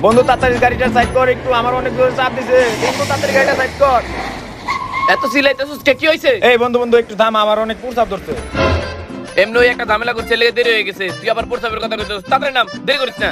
বন্ধু তাড়াতাড়ি গাড়িটা সাইড কর, একটু আমার অনেক জোরে চাপ দিছে। বন্ধু তাড়াতাড়ি গাড়িটা সাইড কর। এত চিল্লাইতেছিস কে? কি হইছে? এই বন্ধু বন্ধু একটু থাম, আমার অনেক প্রস্রাব ধরছে। এমনি ওই একটা ঝামেলা করছে, লেগে দেরি হয়ে গেছে। তুই আবার প্রস্তাবের কথা কইছিস। তাড়াতাড়ি নাম, দেরি করিস না।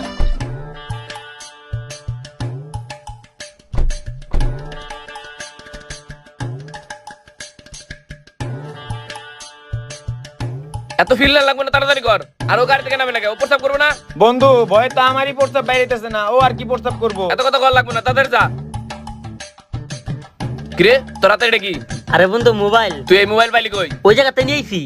এত ফিল্লার লাগবে না, তাড়াতাড়ি কর। আর ও গাড়ি থেকে নামে না কে? ও প্রস্তাব করবে না? বন্ধু ভয় তো আমারই প্রস্রাব বাইরেতেছে না, ও আর কি প্রস্রাব করবো। এত কথা কর লাগবে না, তাড়াতাড়ি যা। কিরে তোর হাতে এটা কি? আরে বন্ধু মোবাইল, তুই এই মোবাইল পাইলি কই? ওই জায়গাতে নিয়েছি।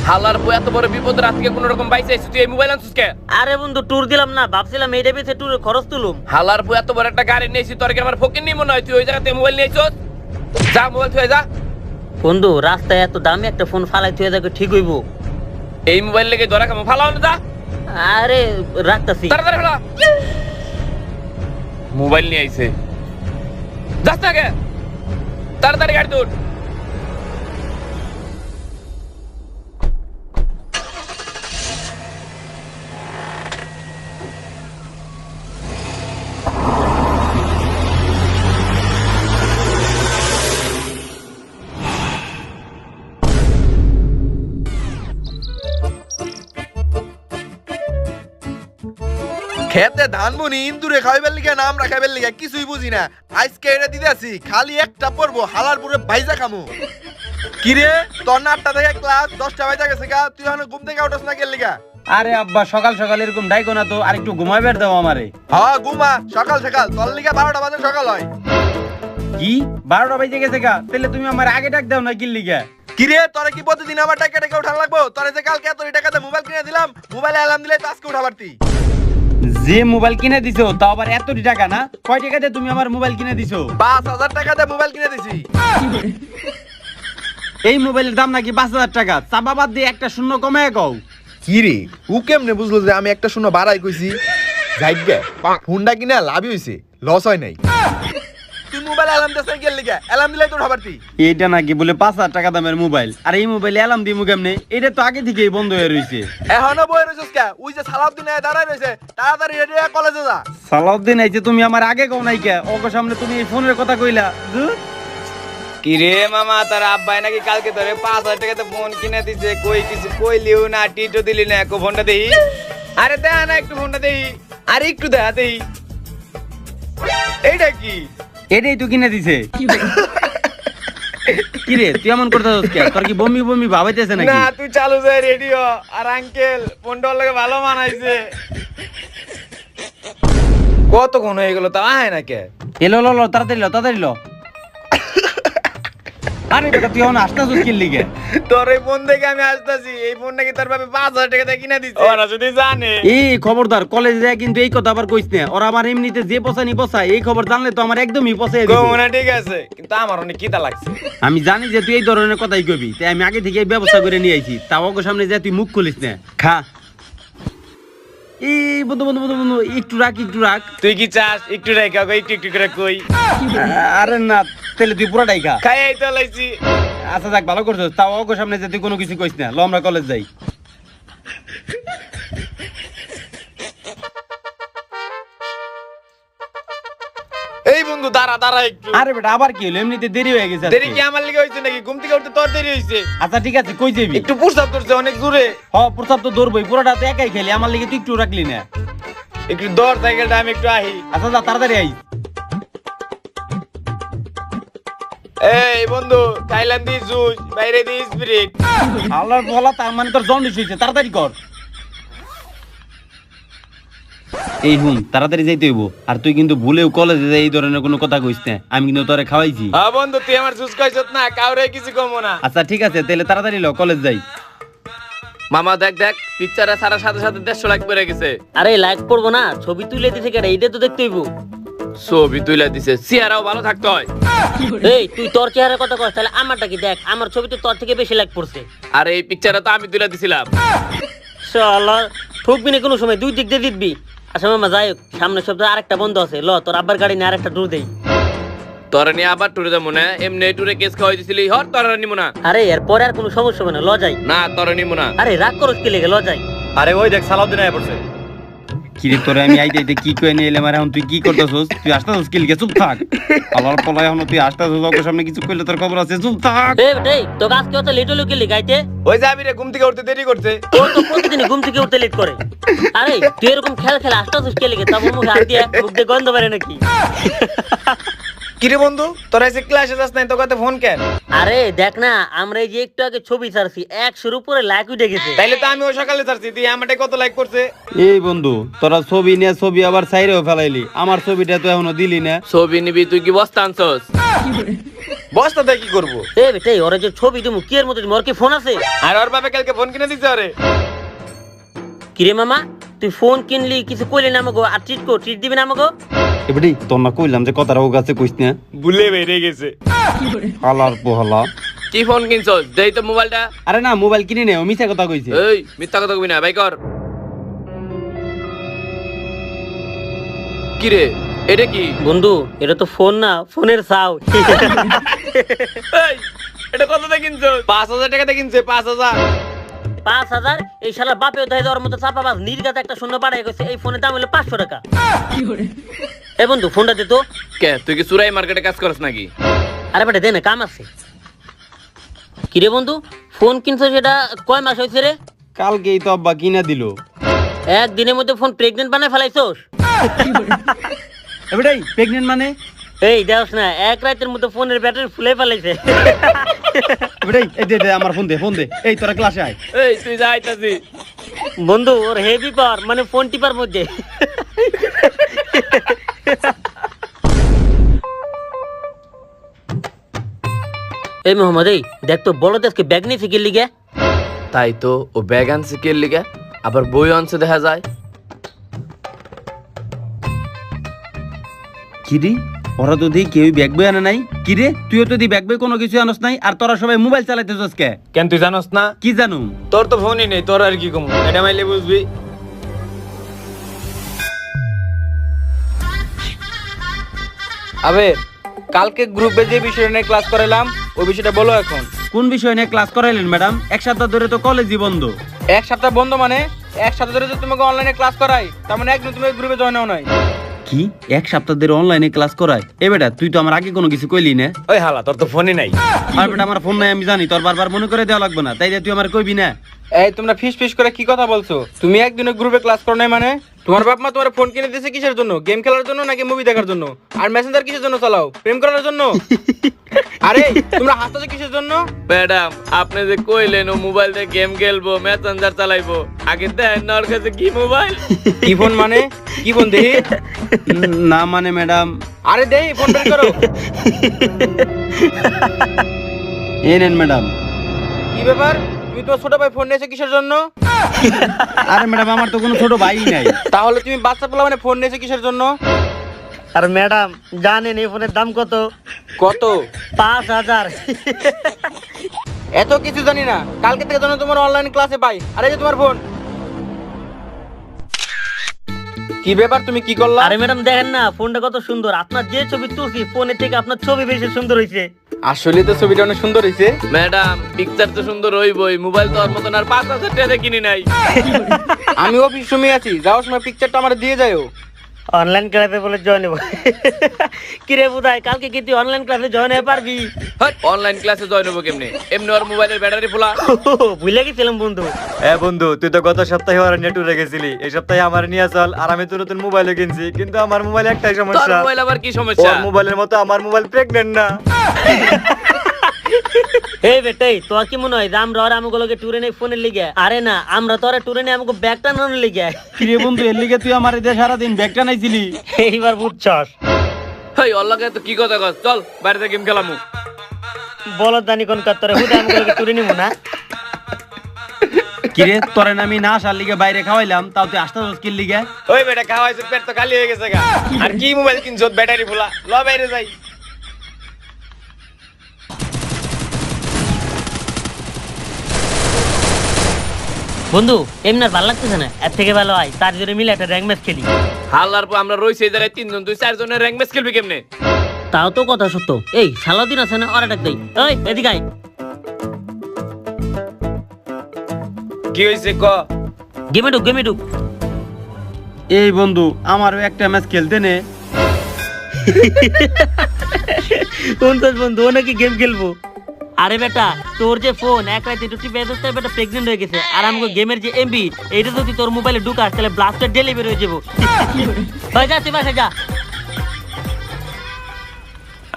হালার বই এত বড় বিপদ, রাত থেকে কোন রকম বাইসে আইছিস, তুই এই মোবাইল আনছিস কে? আরে বন্ধু ট্যুর দিলাম না, ভাবছিলাম এইটা বেঁচে ট্যুরের খরচ তুলুম। হালার বই এত বড় একটা গাড়ি নিয়েছি, তোর কি আমার ফকির নি মনে হয়? তুই ওই জায়গাতে মোবাইল নিয়েছিস? যা মোবাইল থুয়ে যা। বন্ধু রাস্তায় এত দামি একটা ফোন ফালাই তুই যাকে ঠিক হইব? এই মোবাইল লেগে ধরা খামো, ফালাও না, যা আরে রাখতাছি। তাড়াতাড়ি ফেলা। মোবাইল নিয়ে আইছে, যাস না কে? তাড়াতাড়ি গাড়ি তোর। খেতে ধান বুনি ইন্দুরে খাইবার লিগে নাম রাখাইবার লিগে কিছুই বুঝি না। আজকে এটা দিতেছি, খালি একটা পড়বো হালার পুরে ভাইজা খামু। কিরে তোর না 8টা থেকে ক্লাস, 10টা বাজে গেছে গা, তুই এখন ঘুম থেকে উঠছ না গেল লিগা? আরে আব্বা সকাল সকাল এরকম ডাইকো না তো, আর একটু ঘুমাইবার দাও আমারে। হ্যাঁ ঘুমা, সকাল সকাল তোর লিগা 12টা বাজে সকাল হয়। কি 12টা বাজে গেছে গা? তাহলে তুমি আমার আগে ডাক দাও না কিল লিগা? কিরে তোরে কি প্রতিদিন আমার টাকা টাকা উঠান লাগবো? তোরে যে কালকে এত টাকাতে মোবাইল কিনে দিলাম, মোবাইলে অ্যালার্ম দিলে তো আজকে উঠা পারতি। যে মোবাইল কিনে দিছো তাও আবার এত টাকা না? কয় টাকাতে তুমি আমার মোবাইল কিনে দিছো? 5000 টাকাতে মোবাইল কিনে দিছি। এই মোবাইলের দাম নাকি 5000 টাকা? চাপা বাদ দিয়ে একটা শূন্য কমায় কও। কিরে ও কেমনে বুঝলো যে আমি একটা শূন্য বাড়াই কইছি? যাইগে ফোনটা কিনা লাভই হইছে, লস হয় নাই। তুই মোবাইল অ্যালার্ম দিছ গেল লিগা, অ্যালার্ম দিলে তো উঠা পারতি। এইটা নাকি বলে 5000 টাকা দামের মোবাইল, আর এই মোবাইল অ্যালার্ম দিমু কেমনে? এটা তো আগে থেকেই বন্ধ হয়ে রইছে। এখনো বই রইছস কে? ওই যে সালাউদ্দিন আয়া দাঁড়ায় রইছে, তাড়াতাড়ি রেডি হয়ে কলেজে যা। সালাউদ্দিন আইছে, তুমি আমার আগে কও নাই কে? ওকে সামনে তুমি এই ফোনের কথা কইলা। কি রে মামা, তার আব্বাই নাকি কালকে ধরে 5000 টাকাতে ফোন কিনে দিছে, কই কিছু কইলিও না, টিটো দিলি না, একো ফোনটা দেই। আরে দেখা না একটু ফোনটা দেই, আরে একটু দেখা দেই। এইটা কি? এটাই তো কিনে দিছে। কি রে তুই এমন করতেছস কে? তোর কি বমি বমি ভাবাইতেছে নাকি? না তুই চালু যা রেডিও। আর আঙ্কেল ফোনটা লাগে ভালো মানাইছে। কতক্ষণ হয়ে গেল তা আয় না কে? এলো লো লো তাড়াতাড়ি লো তাড়াতাড়ি লো। আরে বেটা তুই এখন আসতাছিস কি লিগে? তোর এই ফোন দেখে আমি আসতাছি। এই ফোন নাকি তোর বাবা 5000 টাকা দিয়ে কিনে দিছে। ওরা যদি জানে। এই খবরদার কলেজে যায় কিন্তু এই কথা আবার কইস না। ওরা আমার এমনিতে যে পছানি পছায়, এই খবর জানলে তো আমার একদমই পছায় দিবে। কোনা ঠিক আছে, কিন্তু আমার অনেক কিতা লাগছে। আমি জানি যে তুই এই ধরনের কথাই কইবি, তাই আমি আগে থেকে ব্যবস্থা করে নিয়ে আইছি। তাও ওর সামনে যে তুই মুখ খুলিস না। খা। এই বন্ধু বন্ধু বন্ধু বন্ধু একটু রাখ একটু রাখ। তুই কি চাস একটু রাখা? একটু একটু করে কই। আরে না তাহলে তুই পুরোটাই খা। খাই তো লাইছি। আচ্ছা যাক ভালো করছিস, তাও ওর সামনে যে তুই কোনো কিছু কইস না। লো আমরা কলেজ যাই। এই বন্ধু দাঁড়া দাঁড়া একটু। আরে বেটা আবার কি হলো? এমনিতে দেরি হয়ে গেছে। দেরি কি আমার লিগে হইছে নাকি? ঘুম থেকে উঠতে তোর দেরি হইছে। আচ্ছা ঠিক আছে, কই যাবি? একটু প্রস্তাব করছে অনেক দূরে। প্রস্তাব তো ধরবই, পুরোটা তো একাই খেলি। আমার লিগে তুই একটু রাখলি না। একটু দৌড় সাইকেলটা আমি একটু আহি। আচ্ছা যা তাড়াতাড়ি আই। এই বন্ধু খাইলাম দি জুস, বাইরে দি স্পিরিট। আল্লাহর বলা, তার মানে তোর জন্ডিস হইছে। তাড়াতাড়ি কর। এই হুম তাড়াতাড়ি যাইতে হইব। আর তুই কিন্তু ভুলেও কলেজে যাই এই ধরনের কোনো কথা কইস না। আমি কিন্তু তোরে খাওয়াইছি। হ্যাঁ বন্ধু তুই আমার জুস খাইছত না, কাউরে কিছু কমো না। আচ্ছা ঠিক আছে, তাহলে তাড়াতাড়ি ল, কলেজ যাই। মামা দেখ দেখ পিকচারে সারার সাথে সাথে 150 লাইক বেড়ে গেছে। আরে লাইক পড়বো না, ছবি তুলে দিছে কেডা? এইটা তো দেখতে হইব। ছবি তুলে দিছে, চেহারাও ভালো থাকতে হয়। এই তুই তোর চেহারার কথা কস, তাহলে আমারটা কি দেখ? আমার ছবিতে তোর থেকে বেশি লাইক পড়ছে। আর এই পিকচারে তো আমি তুলে দিছিলাম। শালা ঠকবি না কোনো সময়, দুই দিক দিয়ে দিবি। আচ্ছা মামা যাই হোক, সামনের সপ্তাহে আরেকটা বন্ধ আছে। ল তোর আব্বার গাড়ি নিয়ে আরেকটা ট্যুর দেই। তোরে নিয়ে আবার ট্যুরে যাবো না? এমনি ট্যুরে কেস খাওয়াই দিছিলি, হর তোরে নিমু না। আরে এরপরে আর কোনো সমস্যা হবে না, ল যাই। না তোরে নিমু না। আরে রাগ করস কি লেগে? ল যাই। আরে ওই দেখ সালাউদ্দিন আয়া পড়ছে। কিরে তোরে আমি আইতে আইতে কি কয়ে নিয়ে এলাম আর এখন তুই কি করতেছস? তুই আসতেছস কি লিখে? চুপ থাক। আল্লাহর পলাই এখন তুই আসতেছস, ওকে সামনে কিছু কইলে তোর খবর আছে, চুপ থাক। এই বেটাই তো আজকে অত লেট হলো কি লিখাইতে? ওই যাবি রে, ঘুম থেকে উঠতে দেরি করছে। ও তো প্রতিদিন ঘুম থেকে উঠতে লেট করে। আরে তুই এরকম খেল খেলা আসতেছিস কে লিখে? তারপর মুখে হাত দিয়ে মুখ দিয়ে গন্ধ বেরে নাকি? কিরে বন্ধু, তোরা এসে ক্লাসে যাস নাই, তোকে ফোন কেন? আরে দেখ না, আমরা এই যে একটু আগে ছবি ছাড়ছি 100-র উপরে লাইক উঠে গেছে। তাইলে তো আমি ওই সকালে ছাড়ছি, তুই আমাকে কত লাইক করছে? এই বন্ধু, তোরা ছবি নিয়ে ছবি আবার সাইরেও ফেলাইলি, আমার ছবিটা তো এখনো দিলি না। ছবি নিবি, তুই কি বস্তা আনছস? বস্তাতে কি করবো? এ বেটাই ওরে যে ছবি তুমি কি এর মতো, ওর কি ফোন আছে? আর ওর বাপে কালকে ফোন কিনে দিছে ওরে। কিরে মামা, তুই ফোন কিনলি কিছু কইলি না আমাকে, আর ট্রিট দিবি না আমাকে? এবারে তোর না কইলাম যে কথাটা ও কাছে কইস না। ভুলে বেড়ে গেছে। আলার পোহালা। কি ফোন কিনছস? দেই তো মোবাইলটা। আরে না, মোবাইল কিনি নে, ও মিছা কথা কইছে। এই মিথ্যা কথা কবি না, ভাই কর। কি রে, এটা কি? বন্ধু এটা তো ফোন না, ফোনের সাউ। এই এটা কত দিয়ে কিনছস? 5000 টাকা দিয়ে কিনছে, 5000। 5000? এই শালা বাপেও দেয় দেওয়ার মতো চাপাবাজ নির্গাত একটা শূন্য পাঠায় গেছে। এই ফোনের দাম হলো 500 টাকা। এ বন্ধু ফোনটা দে তো। কে, তুই কি সুরাই মার্কেটে কাজ করছ নাকি? আরে বেটা দে না, কাম আছে। কিরে বন্ধু, ফোন কিনছো সেটা কয় মাস হয়েছে রে? কালকেই তো আব্বা কিনা দিল। একদিনের মধ্যে ফোন প্রেগনেন্ট বানায় ফেলাইছোস? এবারে প্রেগন্যান্ট মানে? এই দেখছ না, এক রাতের মধ্যে ফোনের ব্যাটারি ফুলে ফেলাইছে। এবারে এই দে আমার ফোন দে, ফোন দে। এই তোরা ক্লাসে আয়। এই তুই যাইতাছি। বন্ধু ওর হেভি পাওয়ার, মানে ফোন টিপার মধ্যে। এই মোহাম্মদ, এই দেখ তো বড় দেশকে ব্যাগ নিয়ে ফিকির লিগে। তাই তো, ও ব্যাগ আনছে কে লিগা, আবার বই আনছে দেখা যায়। কিরে ওরা তো দেখি কেউ ব্যাগ বই আনে নাই। কিরে তুইও তো দি ব্যাগ বই কোনো কিছু আনস নাই, আর তোরা সবাই মোবাইল চালাইতেছস কে? কেন তুই জানোস না? কি জানু? তোর তো ফোনই নেই, তোর আর কি কম, এটা মাইলে বুঝবি। আবে কালকে গ্রুপে যে বিষয় নিয়ে ক্লাস করালাম, ওই বিষয়টা বলো এখন। কোন বিষয় নিয়ে ক্লাস করাইলেন ম্যাডাম? এক সপ্তাহ ধরে তো কলেজই বন্ধ। এক সপ্তাহ বন্ধ মানে? এক সপ্তাহ ধরে তো তোমাকে অনলাইনে ক্লাস করাই, তার মানে একদম তুমি গ্রুপে জয়েন হও নাই। কি এক সপ্তাহ ধরে অনলাইনে ক্লাস করায়? এ বেটা তুই তো আমার আগে কোনো কিছু কইলি না। ওই হালা, তোর তো ফোনই নাই। আর বেটা আমার ফোন নাই আমি জানি, তোর বারবার মনে করে দেওয়া লাগবে না, তাই যে তুই আমার কইবি না। এই তোমরা ফিস ফিস করে কি কথা বলছো? তুমি একদিনে গ্রুপে ক্লাস করো নাই মানে? তোমার বাপ মা তোমার ফোন কিনে দিয়েছে কিসের জন্য? গেম খেলার জন্য নাকি মুভি দেখার জন্য? আর মেসেঞ্জার কিসের জন্য চালাও? প্রেম করার জন্য? আরে তোমরা হাসতেছো কিসের জন্য? ম্যাডাম আপনি যে কইলেন ও মোবাইল দিয়ে গেম খেলবো, মেসেঞ্জার চালাইবো, আগে দেন না ওর কাছে কি মোবাইল। কি ফোন মানে? কি ফোন দেখি? না মানে ম্যাডাম। আরে দেই ফোন বের করো। এই নেন ম্যাডাম। কি ব্যাপার, তুমি তো ছোট ভাই ফোন নিয়েছো কিসের জন্য? আরে ম্যাডাম আমার তো কোনো ছোট ভাই নাই। তাহলে তুমি বাচ্চা পোলা মানে ফোন নিয়েছো কিসের জন্য? আর ম্যাডাম জানেন এই ফোনের দাম কত? কত? 5000। এত কিছু জানি না, কালকে থেকে জানো তোমার অনলাইন ক্লাসে পাই। আরে যে তোমার ফোন। কি ব্যাপার, তুমি কি করলা? আরে ম্যাডাম দেখেন না ফোনটা কত সুন্দর, আপনার যে ছবি তুলছি ফোনের থেকে আপনার ছবি বেশি সুন্দর হয়েছে। আসলে তো ছবিটা অনেক সুন্দর হয়েছে ম্যাডাম, পিকচার তো সুন্দর হইবই, মোবাইল তো ওর মতন আর 5000 টাকা কিনি নাই। আমি অফিস সময় আছি, যাওয়ার সময় পিকচারটা আমার দিয়ে যাও। অনলাইন ক্লাসে বলে জয়েন হবো। কিরে বুধাই কালকে কি তুই অনলাইন ক্লাসে জয়েন হয়ে পারবি? অনলাইন ক্লাসে জয়েন হবো কেমনে? এমনি ওর মোবাইলের ব্যাটারি ফুলা। ভুলে গেছিলাম বন্ধু। বন্ধু তুই তো গত সপ্তাহে ওর নেটে গেছিলি, এই সপ্তাহে আমার নিয়ে চল। আর আমি তো নতুন মোবাইলও কিনছি, কিন্তু আমার মোবাইল একটাই তোর সমস্যা। মোবাইল আবার কি সমস্যা? ওর মোবাইলের মতো আমার মোবাইল প্রেগন্যান্ট না। এই বেটাই তোর কি মনে হয় যে আমরা ওরা আমগুলোকে টুরে নেই ফোনের লিগে? আরে না, আমরা তো ওরা টুরে নেই আমাকে ব্যাগটা নানোর লিগে। কিরে বন্ধু এর লিগে তুই আমার এদের সারাদিন ব্যাগটা নাইছিলি? এইবার বুঝছস? হেই অল্লাহকে তো কি কথা কস, চল বাইরে গেম খেলামু। বলত জানি কোন কাতরে হুদা আমগুলোকে টুরে নিব না। কিরে তোরে আমি না আসার লিগে বাইরে খাওয়াইলাম, তাও তুই আসতে স্কিল লিগে? ওই বেটা খাওয়াইছে, পেট তো খালি হয়ে গেছে গা। আর কি মোবাইল কিনছো ব্যাটারি ফুলা? ল বাইরে যাই। বন্ধু এমনি আর ভালো লাগতেছে না, এর থেকে ভালো হয় তার জন্য মিলে একটা র্যাঙ্ক ম্যাচ খেলি। হাল্লার পর আমরা রইছি এই জায়গায় 3 জন, তুই 4 জনের র্যাঙ্ক ম্যাচ খেলবি কেমনে? তাও তো কথা সত্য। এই সালাউদ্দিন আছে না, ওরা ডাক দেই। ওই এদিকে আয়। কি হইছে ক? গেমে ঢুক, গেমে ঢুক। এই বন্ধু আমারও একটা ম্যাচ খেলতে নে। কোনটার বন্ধু ও নাকি গেম খেলবো? আরে বেটা তোর যে ফোন এক রাতে দুটি বেজতে বেটা প্রেগন্যান্ট হয়ে গেছে, আর আমাকে গেমের যে এমবি এইটা যদি তোর মোবাইলে ঢুকাস তাহলে ব্লাস্টার ডেলিভারি হয়ে যাবো। ভাই যা তুই বাসা যা।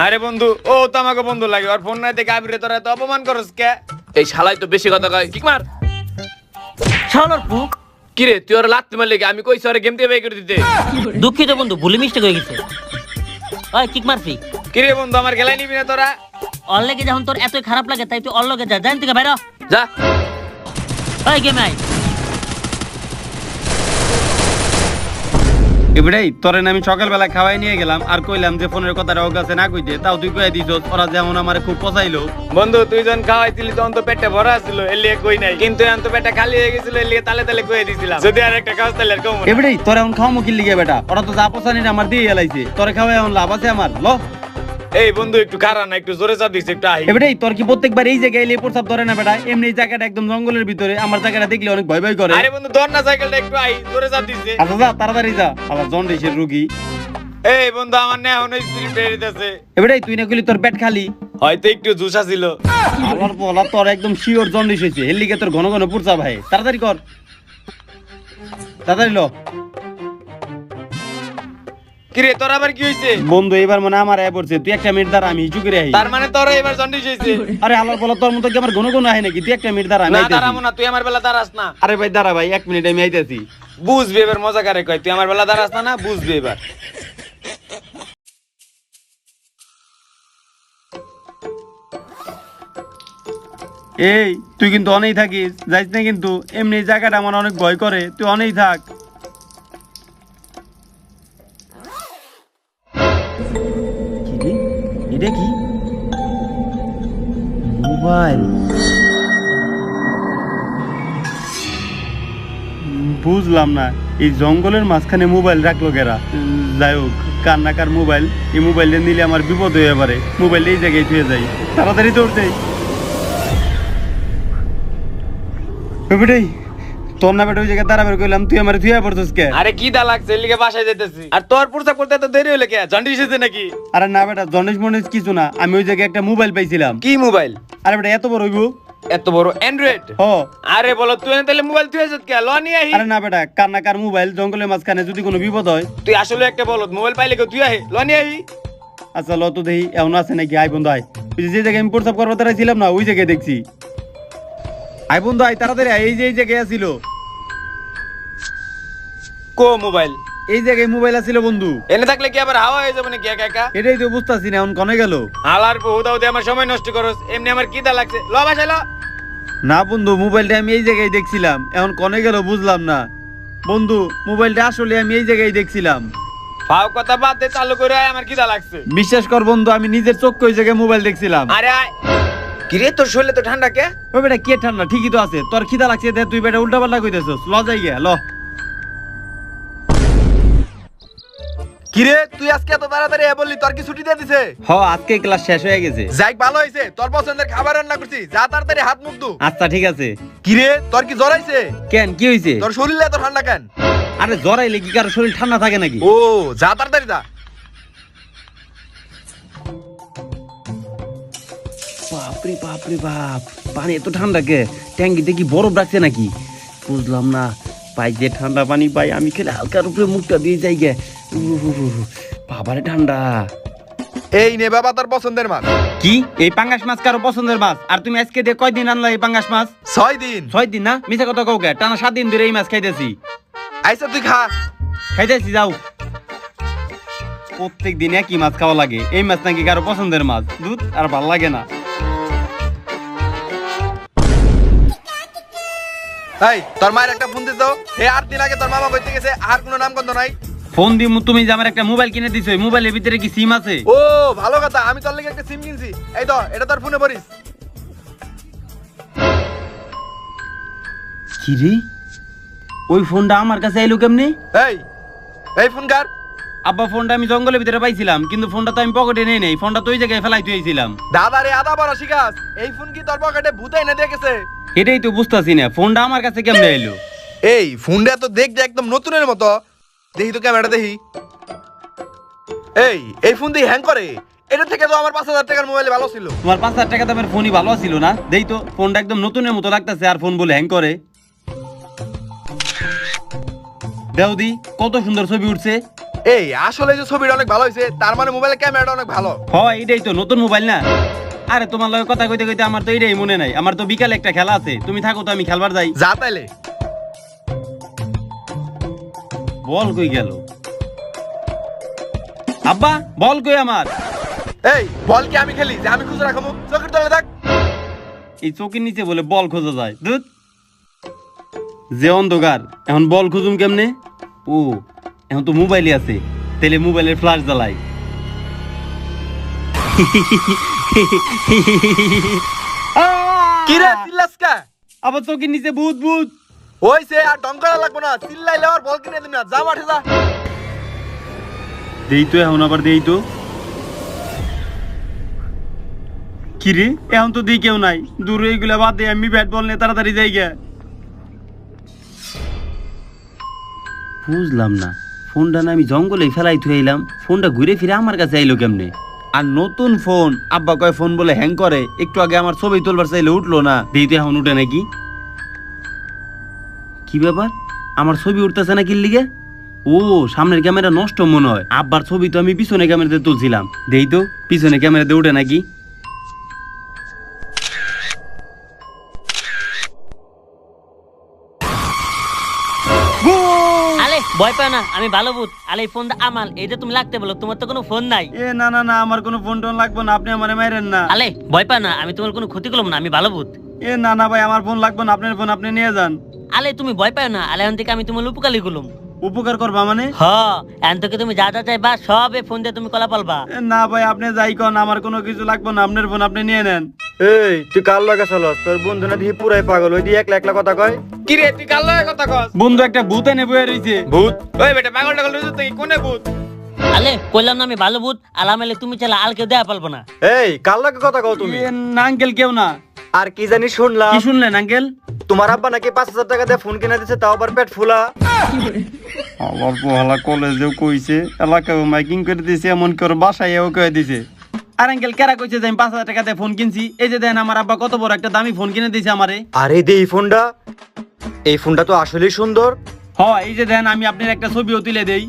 আরে বন্ধু ও তো আমাকে বন্ধু লাগে, আর ফোন নাই দেখে আবিরে তোরা এত অপমান করস কে? এই শালাই তো বেশি কথা কয়, কিক মার। শালার পুক। কিরে তুই ওর লাত্তি মারলি কি? আমি কইছি ওরে গেম থেকে বের করে দিতে। দুঃখিত বন্ধু, ভুলে মিস্টেক হয়ে গেছে। ওই কিক মারছি। কিরে বন্ধু আমার খেলাই নিবি না তোরা? অল লেগে যখন তোর এতই খারাপ লাগে তাই তুই অল লগে যা, জান থেকে বাইরে যা। ওই গেম আই। এবারেই তোরে আমি সকালবেলা খাওয়াই নিয়ে গেলাম আর কইলাম যে ফোনের কথাটা ওর কাছে না কইতে, তাও তুই কয়ে দিছস। ওরা যেমন আমার খুব পচাইলো। বন্ধু তুই যখন খাওয়াইছিলি তখন তো পেটে ভরা ছিল, এলিয়ে কই নাই, কিন্তু এখন তো পেটটা খালি হয়ে গেছিল, এলিয়ে তালে তালে কয়ে দিছিলাম যদি আর একটা খাওয়াস তাহলে আর কম না। এবারেই তোর এখন খাওয়া মুখির লিগে বেটা, ওরা তো যা পচানি আমার দিয়ে এলাইছে, তোরে খাওয়াই এখন লাভ আছে আমার। ল এই বন্ধু একটু খারাপ না, একটু জোরে চাপ দিস, একটু আহি। এবারেই তোর কি প্রত্যেকবার এই জায়গায় এলে প্রসাব ধরে না বেটা? এমনি এই জায়গাটা একদম জঙ্গলের ভিতরে, আমার জায়গাটা দেখলে অনেক ভয় ভয় করে। আরে বন্ধু ধর না সাইকেলটা, একটু আহি, জোরে চাপ দিস। আচ্ছা যা তাড়াতাড়ি যা, আবার জন্ডিসের রুগী। এই বন্ধু আমার না এখন স্পিরিট বেরিতেছে। এবারেই তুই না কইলি তোর পেট খালি, হয়তো একটু জুসা ছিল। আমার বলা তোর একদম শিওর জন্ডিস হয়েছে, এর লিগে তোর ঘন ঘন পুরসা ভাই। তাড়াতাড়ি কর, তাড়াতাড়ি ল। কিরে তোর আবার কি হইছে? বন্ধু এবার মনে আমার আয় পড়ছে, তুই একটা মিনিট দাঁড়া, আমি হিচু করে আহি। তার মানে তোর এবার জন্ডিস হইছে? আরে আল্লাহর বলা তোর মতো কি আমার ঘন ঘন আহে নাকি? তুই একটা মিনিট দাঁড়া, আমি না আইতাছি। দাঁড়াবো না, তুই আমার বেলা দাঁড়াস না। আরে ভাই দাঁড়া ভাই, এক মিনিট আমি আইতাছি। বুঝবি এবার, মজা করে কয়, তুই আমার বেলা দাঁড়াস না, না বুঝবি এবার। এই তুই কিন্তু অনেই থাকিস, যাইস না কিন্তু। এমনি এই জায়গাটা আমার অনেক ভয় করে, তুই অনেই থাক। কি রে? এটা কি মোবাইল? বুঝলাম না এই জঙ্গলের মাঝখানে মোবাইল রাখলো কেরা। যাই হোক, কার না কার মোবাইল, এই মোবাইলটা নিলে আমার বিপদ হয়ে পারে। মোবাইলটা এই জায়গায় থুয়ে যাই, তাড়াতাড়ি দৌড় যাই। বেটাই তোর না বেটা ওই জায়গায় দাঁড়াবে কইলাম, তুই আমার থুয়া পড়ছস কে? আরে কি দা লাগছে, এর লিগে বাসায় যাইতেছি। আর তোর পুরসা করতে এত দেরি হলো কে? জন্ডিস হইছে নাকি? আরে না বেটা, জন্ডিস মন্ডিস কিছু না, আমি ওই জায়গায় একটা মোবাইল পাইছিলাম। কি মোবাইল? আরে বেটা এত বড় হইব? এত বড় অ্যান্ড্রয়েড? হ। আরে বলো তুই না তাহলে মোবাইল তুই আছিস কে? ল নিয়ে আহি। আরে না বেটা, কার না কার মোবাইল, জঙ্গলের মাঝখানে যদি কোনো বিপদ হয়। তুই আসলে একটা বলত, মোবাইল পাইলে কেউ তুই আহি, ল নিয়ে আহি। আচ্ছা ল তো দেখি এমন আছে নাকি। আই বন্ধু আয়, ওই যে জায়গায় আমি প্রস্তাব করবো তারা ছিলাম না, ওই জায়গায় দেখছি। আই বন্ধু আয় তাড়াতাড়ি আয়, এই যে এই জায়গায় আছিল। কো মোবাইল? এই জায়গায় মোবাইল আছিল বন্ধু। এনে থাকলে কি আবার হাওয়া হয়ে যাবে নাকি একা একা? এটাই তো বুঝতেছি না, এখন কনে গেল? হালার বহুদাও দিয়ে আমার সময় নষ্ট করস, এমনি আমার কি দা লাগছে। ল বাসায় ল। না বন্ধু, মোবাইলটা আমি এই জায়গায় দেখছিলাম, এখন কনে গেল বুঝলাম না। বন্ধু মোবাইলটা আসলে আমি এই জায়গায় দেখছিলাম। ফাও কথা বাদ দে, চালু করে আয়, আমার কি দা লাগছে। বিশ্বাস কর বন্ধু, আমি নিজের চোখে ওই জায়গায় মোবাইল দেখছিলাম। আরে আয়। কিরে তোর শরীরে তো ঠান্ডা কে? ওই বেটা কে ঠান্ডা? ঠিকই তো আছে। তোর খিদা লাগছে দে, তুই বেটা উল্টা পাল্টা কইতেছস। ল যাই গিয়া ল। কিরে তুই আজকে এত তাড়াতাড়ি বললি, তোর কি ছুটি দিয়ে দিছে? হ, আজকে ক্লাস শেষ হয়ে গেছে। যাই ভালো হয়েছে, তোর পছন্দের খাবার রান্না করছি, যা তাড়াতাড়ি হাত মুখ ধু। আচ্ছা ঠিক আছে। কিরে তোর কি জ্বর আইছে? কেন কি হইছে? তোর শরীরে এত ঠান্ডা কেন? আরে জ্বর আইলে কি কারো শরীর ঠান্ডা থাকে নাকি? ও যা তাড়াতাড়ি যা। বাপরে বাপরে বাপ, পানি এত ঠান্ডা কে? ট্যাঙ্কিতে কি বরফ রাখছে নাকি? বুঝলাম না। পাই যে ঠান্ডা পানি পাই, আমি খেলে হালকার উপরে মুখটা দিয়ে যাই গে। বাবারে ঠান্ডা। এই নে বাবা তোর পছন্দের মাছ। কি এই পাঙ্গাস মাছ কারো পছন্দের মাছ? আর তুমি আজকে দিয়ে কয়দিন আনলা এই পাঙ্গাস মাছ? 6 দিন। 6 দিন না? মিছা কথা কও কে? টানা 7 দিন ধরে এই মাছ খাইতেছি। আইসা তুই খা। খাইতেছি যাও। প্রত্যেক দিন একই মাছ খাওয়া লাগে, এই মাছ নাকি কারো পছন্দের মাছ? দুধ আর ভাল লাগে না। এই তোর মায়ের একটা ফোন দিছ। এই 8 দিন আগে তোর মামা কইতে গেছে, আর কোনো নামগন্ধ নাই। ফোন দিমু, তুমি যে আমার একটা মোবাইল কিনে দিছো, মোবাইলের ভিতরে কি সিম আছে? ও ভালো কথা, আমি তোর লাগি একটা সিম কিনছি। এই তো এটা তোর ফোনে ভরিস। কি রে, ওই ফোনটা আমার কাছে আইলো কেমনে? এই ফোন কার? আব্বা ফোনটা আমি জঙ্গলের ভিতরে পাইছিলাম, কিন্তু ফোনটা তো আমি পকেটে নেই নাই। ফোনটা তো ওই জায়গায় ফেলাই দিয়েছিলাম। দাদা রে আদা বড় শিকাস, এই ফোন কি তোর পকেটে ভূতাই না দেখেছে? এটাই তো বুঝতাছি না, ফোনটা আমার কাছে কেমনে আইলো? এই ফোনটা তো দেখতে একদম নতুনের মতো। দেখি তো ক্যামেরা দেখি। এই ফোন দিয়ে হ্যাং করে, এটা থেকে তো আমার 5,000 টাকার মোবাইলে ভালো ছিল। তোমার 5,000 টাকা দামের ফোনই ভালো ছিল না? দেই তো, ফোনটা একদম নতুনের মতো লাগতেছে আর ফোন বলে হ্যাং করে। দেওদি কত সুন্দর ছবি উঠছে। এই আসলে যে ছবিটা অনেক ভালো হয়েছে, তার মানে মোবাইলের ক্যামেরাটা অনেক ভালো। হয় এটাই তো নতুন মোবাইল না? আরে তোমার লগে কথা কইতে কইতে আমার তো এটাই মনে নাই। আমার তো বিকালে একটা খেলা আছে, তুমি থাকো তো আমি খেলবার যাই। যা তাইলে। বল কই গেল? আব্বা বল কই আমার? এই বল কি আমি খেলি যে আমি খুঁজে রাখবো? চোখের তলে থাক। এই চোখের নিচে বলে বল খোঁজা যায়? দুধ যে অন্ধকার, এখন বল খুঁজুম কেমনে? ও এখন তো মোবাইলই আছে, তাহলে মোবাইলের ফ্ল্যাশ জ্বালাই। কি রে চিল্লাস কা? আবার চোখের নিচে ভূত ভূত। হইছে আর ঢং করা লাগবে না, চিল্লাইলে আর বল কিনে দিবি না। যা মাঠে যা। দেই তো এখন, আবার দেই তো। কি রে এখন তো দেই কেউ নাই। দূরে এইগুলা বাদ দে, আমি ব্যাট বল নিয়ে তাড়াতাড়ি যাই গে। বুঝলাম না, ফোনটা না আমি জঙ্গলে ফেলাই থুয়ে এলাম, ফোনটা ঘুরে ফিরে আমার কাছে আইলো কেমনে? আর নতুন ফোন, আব্বা কয় ফোন বলে হ্যাং করে। একটু আগে আমার ছবি তুলবার চাইলে উঠলো না, দেই তো এখন উঠে নাকি? কি ব্যাপার, আমার ছবি উঠতেছে না কি লিগে? ও সামনের ক্যামেরা নষ্ট মনে হয়। আব্বার ছবি তো আমি পিছনে ক্যামেরাতে তুলছিলাম, দেই তো পিছনে ক্যামেরাতে উঠে নাকি? আলে ভয় পাও না, আমি ভালো ভূত। আলে এই ফোনটা আমার, এইটা তুমি লাগতে বলো, তোমার তো কোনো ফোন নাই। এ না না না, আমার কোনো ফোন টোন লাগবে না, আপনি আমারে মাইরেন না। আলে ভয় পাও না, আমি তোমার কোনো ক্ষতি করলাম না, আমি ভালো ভূত। এ না না ভাই, আমার ফোন লাগবে না, আপনার ফোন আপনি নিয়ে যান। আলে তুমি ভয় পাও না, আলে এখন থেকে আমি তোমার উপকালি করলাম। উপকার করবা মানে? হ, এখন থেকে তুমি যা যা চাইবা সব এই ফোন দিয়ে তুমি কলা পালবা। এ না ভাই, আপনি যাই কোন, আমার কোনো কিছু লাগবে না, আপনার ফোন আপনি নিয়ে নেন। এই তুই কার লাগে চলস? তোর বন্ধু না দিয়ে পুরাই পাগল, ওই দিয়ে একলা একলা কথা কয়। কি রে তুই কাল লগে কথা কস? বন্ধু একটা ভূত এনে বয়ে রইছে। ভূত? ওই বেটা পাগল টাগল হইছিস তুই, কোনে ভূত? আলে কইলাম না আমি ভালো ভূত, আলামেলে তুমি চালা আল কেউ দেয়া পালবো না। এই কার লাগে কথা কও তুমি? এ না আঙ্কেল, কেউ না। আর কি জানি শুনলাম, কি শুনলেন আঙ্কেল? তোমার আব্বা নাকি 5,000 টাকা দিয়ে ফোন কিনে দিচ্ছে, তাও আবার পেট ফুলা। আবার পোহালা কলেজেও কইছে, এলাকাও মাইকিং করে দিছে, এমন করে বাসায়ও কয়ে দিছে। আর আঙ্কেল কেরা কইছে যে আমি 5,000 টাকা দিয়ে ফোন কিনছি? এই যে দেন আমার আব্বা কত বড় একটা দামি ফোন কিনে দিয়েছে আমারে। আরে দে এই ফোনটা, এই ফোনটা তো আসলেই সুন্দর। হ্যাঁ এই যে দেন, আমি আপনার একটা ছবিও তুলে দেই।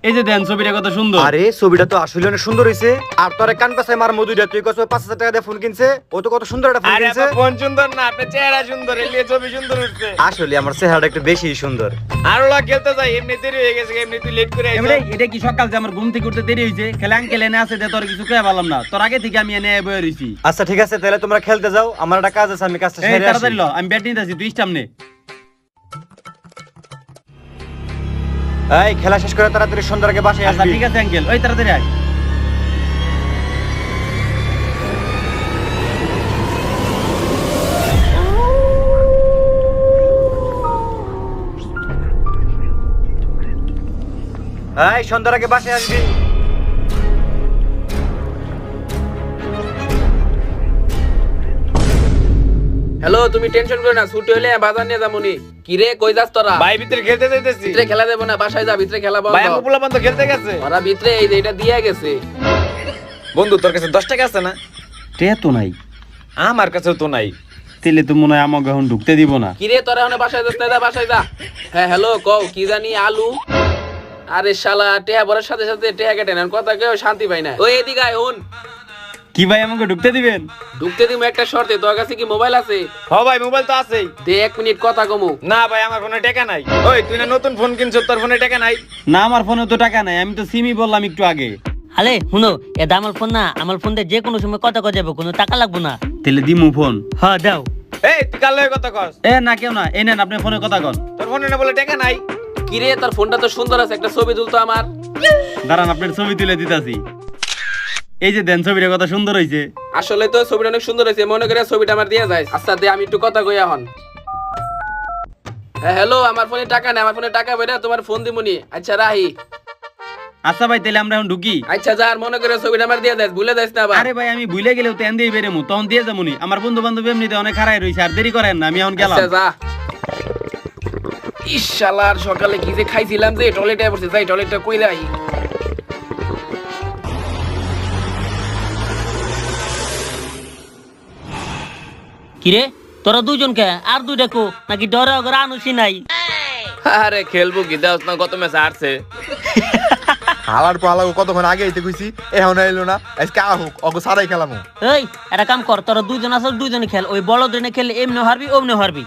এই যে দেন ছবিটা কত সুন্দর। আরে ছবিটা তো আসলে অনেক সুন্দর হইছে। আর তোরে কান পাছায় মার মধুটা, তুই কস 5,000 টাকা দিয়ে ফোন কিনছে, ও তো কত সুন্দর একটা ফোন আরে কিনছে। ফোন সুন্দর না, আপনার চেহারা সুন্দর, এলিয়ে ছবি সুন্দর উঠছে। আসলে আমার চেহারাটা একটু বেশি সুন্দর। আর ওলা খেলতে যাই, এমনি দেরি হয়ে গেছে, এমনি তুই লেট করে এবারে আইছিস। এটা কি সকাল যে আমার ঘুম থেকে উঠতে দেরি হইছে? খেলে আঙ্কেল এনে আছে যে তোর কিছু কয়ে পারলাম না, তোর আগে থেকে আমি এনে বয়ে রইছি। আচ্ছা ঠিক আছে, তাহলে তোমরা খেলতে যাও, আমার একটা কাজ আছে, আমি কাজটা এই সেরে আসি। তাড়াতাড়ি ল, আমি ব্যাট নিতে আছি, তুই সামনে। এই খেলা শেষ করে তাড়াতাড়ি সন্ধ্যার আগে বাসায় আচ্ছা আসবি। ঠিক আছে আঙ্কেল, ওই তাড়াতাড়ি আয়। এই সন্ধ্যার আগে বাসায় আসবি। হ্যালো, তুমি টেনশন করো না, ছুটি হলে বাজার নিয়ে যাবনি। কি রে কই যাস তোরা? ভাই ভিতরে খেলতে যাইতেছি। ভিতরে খেলা দেবো না, বাসায় যা, ভিতরে খেলা বন্ধ। ভাই আমার পোলা বন্ধ খেলতে গেছে। ওরা ভিতরে এই যে এটা দিয়ে গেছে। বন্ধু তোর কাছে 10 টাকা আছে না? টে তো নাই, আমার কাছেও তো নাই। তেলে তো মনে হয় আমাকে এখন ঢুকতে দিব না। কি রে তোরা এখন বাসায় যাস না? যা বাসায় যা। হ্যাঁ হ্যালো, কও কি জানি আলু। আরে শালা টেহা ভরার সাথে সাথে টেহা কেটে নেন, কথা কেউ শান্তি পাই না। ওই এদিকে আয়, হুন কি ভাই আমাকে ঢুকতে দিবেন? ঢুকতে দিব একটা শর্তে। তোর কাছে কি মোবাইল আছে? হ ভাই মোবাইল তো আছেই। দে 1 মিনিট কথা কমু। না ভাই আমার ফোনে টাকা নাই। ওই তুই না নতুন ফোন কিনছিস, তোর ফোনে টাকা নাই? না আমার ফোনে তো টাকা নাই, আমি তো সিমই বললাম একটু আগে। আলে শুনো, এটা আমার ফোন না, আমার ফোন দিয়ে যে কোনো সময় কথা কয়ে যাবো, কোনো টাকা লাগবো না। তেলে দিমু ফোন। হ্যাঁ দাও। এই তুই কাল লগে কথা কস। এ না কেউ না, এই নেন আপনি ফোনে কথা কন। তোর ফোনে না বলে টাকা নাই? কি রে তোর ফোনটা তো সুন্দর আছে, একটা ছবি তুলতো আমার। দাঁড়ান আপনার ছবি তুলে দিতাছি। এই যে দেন ছবিটা কত সুন্দর হইছে। আসলে তো ছবিটা অনেক সুন্দর হয়েছে, মনে করে ছবিটা আমার দিয়ে যায়। আচ্ছা দে, আমি একটু কথা কই এখন। হ্যাঁ হ্যালো, আমার ফোনে টাকা নেই, আমার ফোনে টাকা বেরা তোমার ফোন দিমুনি। আচ্ছা রাহি। আচ্ছা ভাই তাহলে আমরা এখন ঢুকি। আচ্ছা যা, আর মনে করে ছবিটা আমার দিয়ে দেয়, ভুলে যাস না আবার। আরে ভাই আমি ভুলে গেলেও তেন দিয়ে বেরেমু, তখন দিয়ে যাবনি। আমার বন্ধু বান্ধব এমনিতে অনেক হারাই রইছে, আর দেরি করেন না, আমি এখন গেলাম। আচ্ছা যা। ইস শালার সকালে কি যে খাইছিলাম যে টয়লেটে পড়ছে, যাই টয়লেটটা কইলাই। কিরে তোরা দুজন কে আর দুইটা কো নাকি ডরে ওগরা আনুসি নাই? আরে খেলবো কি, দেওস না কত ম্যাচ হারছে। হালার পালা কতক্ষণ আগে আইতে কইছি, এখন আইলো না। আজকে আহুক অগো সারাই খেলামু। এই একটা কাম কর, তোরা দুইজন আসল দুইজনে খেল, ওই বড় দিনে খেলে এমনি হারবি অমনি হারবি।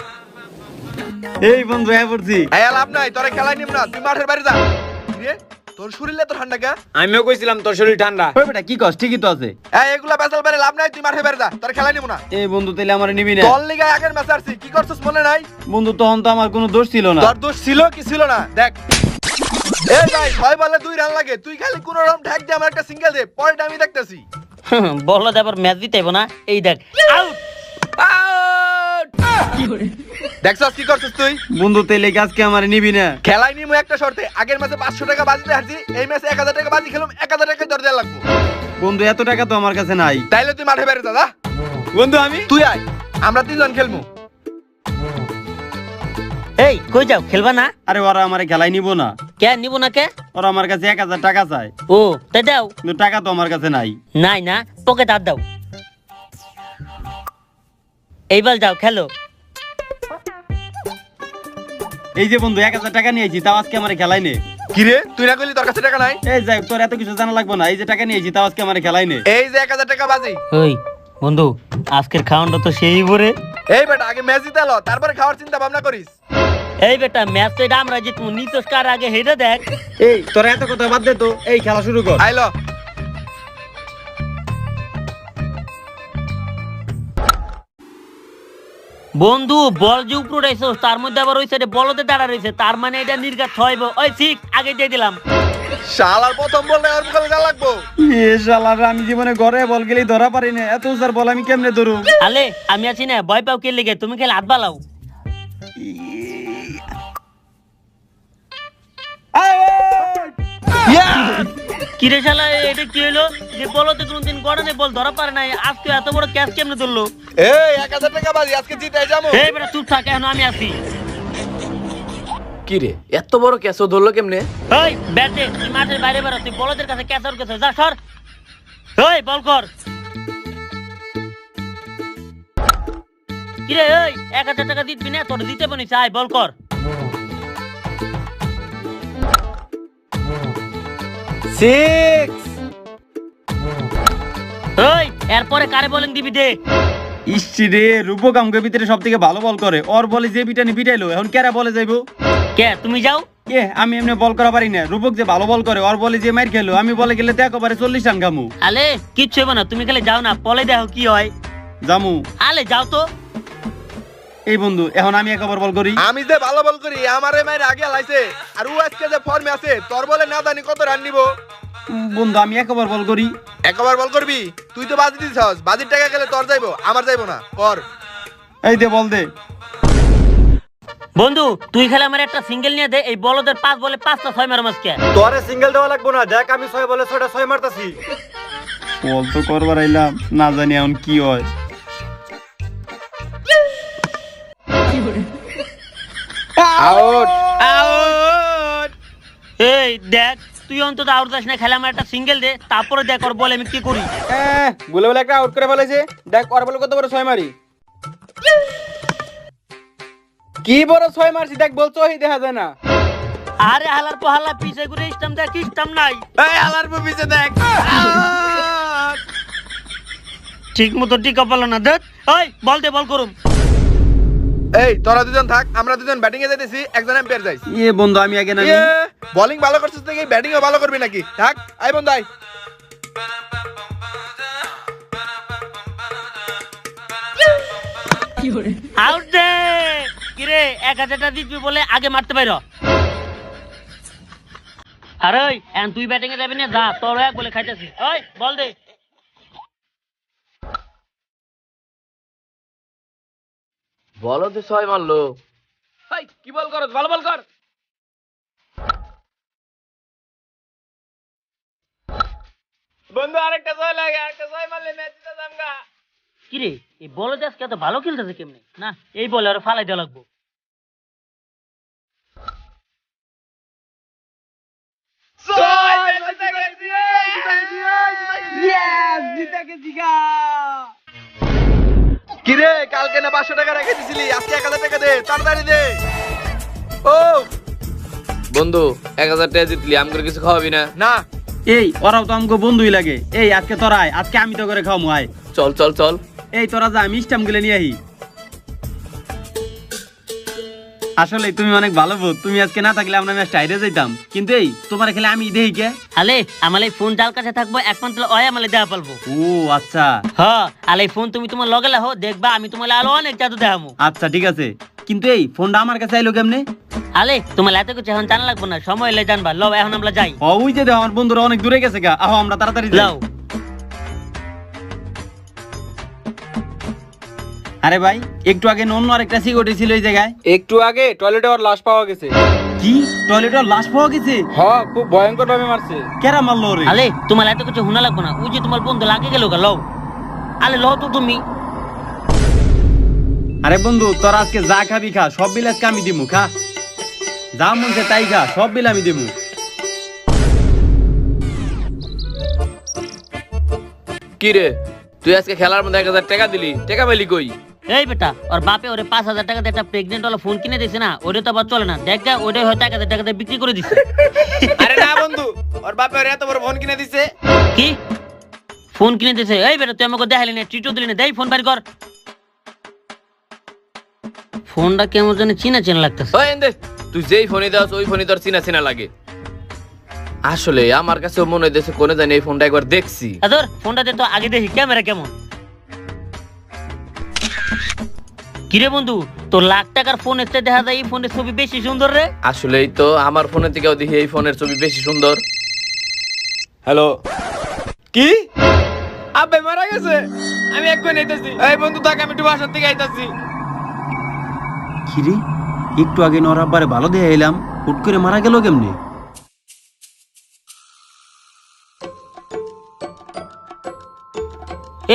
এই বন্ধু হ্যাঁ পড়ছি। এই লাভ নাই, তোরে খেলাই নিম না, তুই মাঠের বাইরে যা। রে তোর শরীরে তো ঠান্ডা কা? আমিও কইছিলাম তোর শরীর ঠান্ডা। ওই বেটা কি কস, ঠিকই তো আছে। এই এগুলা বেসাল বাইরে লাভ নাই, তুই মাঠের বাইরে যা, তোরে খেলাই নিব না। এই বন্ধু তাইলে আমার নিবি না? তোর লিগা আগের ম্যাচ আরছি, কি করছস মনে নাই? বন্ধু তখন তো আমার কোনো দোষ ছিল না। তোর দোষ ছিল কি ছিল না দেখ। এই ভাই 6 বলে 2 রান লাগে, তুই খালি কোন রকম ঠ্যাক দিয়ে আমার একটা সিঙ্গেল দে, পরেরটা আমি দেখতেছি। বল আবার ম্যাচ জিতাইব না, এই দেখ আউট। দেখছস কি করছস তুই? বন্ধু তাইলে আজকে আমার নিবি না? খেলাই নিমু একটা শর্তে, আগের ম্যাচে 500 টাকা বাজিতে হারছি, এই ম্যাচে 1000 টাকা বাজি খেলুম, 1000 টাকা দর দেয়া লাগবে। বন্ধু এত টাকা তো আমার কাছে নাই। তাইলে তুই মাঠে বাইরে যা যা। বন্ধু আমি তুই আয়, আমরা তিনজন খেলমু। এই কই যাও, খেলবা না? আরে ওরা আমার খেলাই নিব না। কে নিব না কে? ওরা আমার কাছে 1000 টাকা চায়। ও তাই দাও। কিন্তু টাকা তো আমার কাছে নাই। নাই না, পকেট হাত দাও। এইবার যাও খেলো। এই যে বন্ধু 1000 টাকা নিয়েছি, তাও আজকে আমার খেলাই নে। কি রে তুই না কইলি তোর কাছে টাকা নাই? এই যাই, তোর এত কিছু জানা লাগবে না। এই যে টাকা নিয়েছি, তাও আজকে আমার খেলাই নে। এই যে 1000 টাকা বাজি। ওই বন্ধু আজকের খাওয়ানটা তো সেই ভরে। এই বেটা আগে ম্যাচ জিতে লো, তারপরে খাওয়ার চিন্তা ভাবনা করিস। এই বেটা ম্যাচ তো এটা আমরা জিতবো, নিতোষ কার আগে হেডে দেখ। এই তোর এত কথা বাদ দে তো, এই খেলা শুরু কর। আইলো বন্ধু বল যে উপরে উঠাইছো, তার মধ্যে আবার ওই সাইডে বলতে দাঁড়া রয়েছে, তার মানে এটা নির্ঘাত ছয়ব। ওই ঠিক আগে দিয়ে দিলাম। শালার প্রথম বললে আর মুখে যা লাগবো। এ শালারা, আমি জীবনে ঘরে বল গেলেই ধরা পারি না, এত উজার বল আমি কেমনে ধরু? আলে আমি আছি না, ভয় পাও কে লেগে? তুমি খেলে হাত বালাও। কিরে শালা, এটা কি হলো? যে বলতে কোনদিন গড়ানে বল ধরা পারে নাই, আজকে এত বড় ক্যাচ কেমনে ধরলো? এই 1000 টাকা বাজি আজকে জিতে যাবো। এই বেটা চুপ থাক, এখন আমি আছি। কি রে এত বড় ক্যাচও ধরলো কেমনে? ওই ব্যাটে তুই মাঠের বাইরে বেরো, তুই বলদের কাছে ক্যাচার কাছে যা, সর। ওই বল কর। কিরে ওই 1000 টাকা দিবি না? তোর দিতে বনি চাই, বল কর। ওই এরপরে কারে বলেন দিবি দে। ইসি রে, রূপক আমকে ভিতরে সব থেকে ভালো বল করে, ওর বলে যে পিটানি পিটাইলো, এখন কেরা বলে যাইবো? কে তুমি যাও? কে? আমি এমনি বল করা পারি না। রূপক যে ভালো বল করে, ওর বলে যে মার খেলো, আমি বলে গেলে তো একেবারে 40 রান খামু। আলে কিচ্ছু হবে না, তুমি খালি যাও না, পলে দেখো কি হয়। জামু। আলে যাও তো। এই বন্ধু এখন আমি একবার বল করি। আমি যে ভালো বল করি, আমারে মায়ের আগে লাইছে, আর ও আজকে যে ফর্মে আছে, তোর বলে না জানি কত রান নিবো। বন্ধু আমি একবার বল করি। একবার বল করবি? তুই তো বাজি দিছস, বাজির টাকা গেলে তোর যাইবো, আমার যাইবো না। কর। এই দে বল দে। বন্ধু তুই খেলে আমার একটা সিঙ্গেল নিয়ে দে, এই বলদের 5 বলে 5টা 6 মারো মাসকে। তোরে সিঙ্গেল দেওয়া লাগবো না, দেখ আমি 6 বলে 6টা 6 মারতাছি। বল তো করবার আইলাম, না জানি এখন কি হয়। Out out. এই দেখ তুই অন্তত আউট যাস না, খেলে আমার একটা সিঙ্গেল দে, তারপরে দেখ ওর বল আমি কি করি। বলে বলে একটা আউট করে ফেলেছে, দেখ ওর বলে কত বড় 6 মারি। কি বড় 6 মারছি দেখ, বলছো দেখা যায় না। আরে হালার পহালা পিছে ঘুরে স্টাম দেখ, স্টাম নাই। এই হালার পিছে দেখ। ঠিক মতো টিকা পালো না, দেখ। ওই বল দে, বল করুম। এই তোরা দুজন থাক, আমরা দুজন ব্যাটিং এ যাইতেছি, একজন এম্পায়ার যাইস। এ বন্ধু আমি আগে না। বোলিং ভালো করছিস নাকি ব্যাটিং ও ভালো করবি নাকি? থাক, আই বন্ধু আই। আউট দে। কিরে 1000টা দিবি বলে আগে মারতে পারো। আরে এন তুই ব্যাটিং এ যাবি না, যা, তোর এক বলে খাইতেছি। ওই বল দে। বলো তো 6 মারলো। ভাই কি বল করছ, ভালো বল কর। বন্ধু আরেকটা 6 লাগে, আরেকটা 6 মারলে ম্যাচ জিতে যামগা। কিরে এই বলে দেখ এত ভালো খেলতেছে কেমনে? না এই বলে আর ফালাই দেওয়া লাগবো। কিরে কালকে না 500 টাকা রেখে দিছিলি, আজকে 1000 টাকা দে, তাড়াতাড়ি দে। ও বন্ধু 1000 টাকা জিতলি আমগরে কিছু খাওয়াবি না? না, এই ওরাও তো আমাকে বন্ধুই লাগে। এই আজকে তোরা আয়, আজকে আমি তো করে খাওয়াবো আয়। চল চল চল। এই তোরা যা, আমি স্টাম্প গুলো নিয়ে আহি। আসলে তুমি অনেক ভালো বোধ, তুমি আজকে না থাকলে আমরা ম্যাচটা হাইরে যাইতাম। কিন্তু এই তোমার খেলে আমি দেখি কে? আলে আমার এই ফোন যার কাছে থাকবো একমাত্র ওই আমালে দেওয়া পারবো। ও আচ্ছা হ্যাঁ, আলে ফোন তুমি তোমার লগে লাহো, দেখবা আমি তোমার আলো অনেক জাদু দেখাবো। আচ্ছা ঠিক আছে, কিন্তু এই ফোনটা আমার কাছে আইলো কেমনে? আলে তোমার এত কিছু এখন জানা লাগবে না, সময় এলে জানবা। লও এখন আমরা যাই। ওই যে দেখো আমার বন্ধুরা অনেক দূরে গেছে গা, আহো আমরা তাড়াতাড়ি যাই। লাও। আরে ভাই একটু আগে অন্য আরেকটা সিকিউরিটি ছিল এই জায়গায়। একটু আগে টয়লেটে ওর লাশ পাওয়া গেছে। কি টয়লেটের লাশ পাওয়া গেছে? হ্যাঁ, খুব ভয়ঙ্কর ভাবে মারছে। কেরা মারলো রে? আলে তোমার এত কিছু শোনা লাগবে না, ওই যে তোমার বন্ধু লাগে গেল গা। লও আলে, লও তো তুমি। আরে বন্ধু তোর আজকে যা খাবি খা, সব বিল আজকে আমি দিমু, খা যা মন চায় তাই খা, সব বিল আমি দিমু। কি রে তুই আজকে খেলার মধ্যে 1000 টাকা দিলি, টাকা পেলি কই? এই বেটা, ওর বাপে ওরে 5000 টাকা দিয়ে একটা প্রেগনেন্ট ওলা ফোন কিনে দিছে না, ওরে তো আবার চলে না। দেখ গা, ওরে হয়তো 1000 টাকা দিয়ে বিক্রি করে দিছে। আরে না বন্ধু, ওর বাপে ওর এত বড় ফোন কিনে দিছে। কি ফোন কিনে দিছে? এই বেটা তুই আমাকে দেখালি না, ট্রিটও দিলি না, দেই ফোন বাইর কর। ফোনটা কেমন জানি চিনা চিনা লাগতেছে। ওই এন্দে, তুই যেই ফোনে দাস ওই ফোনে তোর চিনা চিনা লাগে। আসলে আমার কাছে মনে হইতেছে কোনে জানি এই ফোনটা একবার দেখছি। আদর ফোনটাতে তো আগে দেখি ক্যামেরা কেমন। কিরে বন্ধু, তোর লাখ টাকার ফোন এতে দেখা যায় এই ফোনের ছবি বেশি সুন্দর রে। আসলেই তো আমার ফোনের থেকেও দেখি এই ফোনের ছবি বেশি সুন্দর। হ্যালো, কি আব্বে মারা গেছে? আমি এক্ষুনি আইতাছি। এই বন্ধু থাক, আমি একটু বাসার থেকে আইতাছি। কিরে একটু আগে নর আব্বারে ভালো দিয়ে এলাম, হুট করে মারা গেল কেমনে?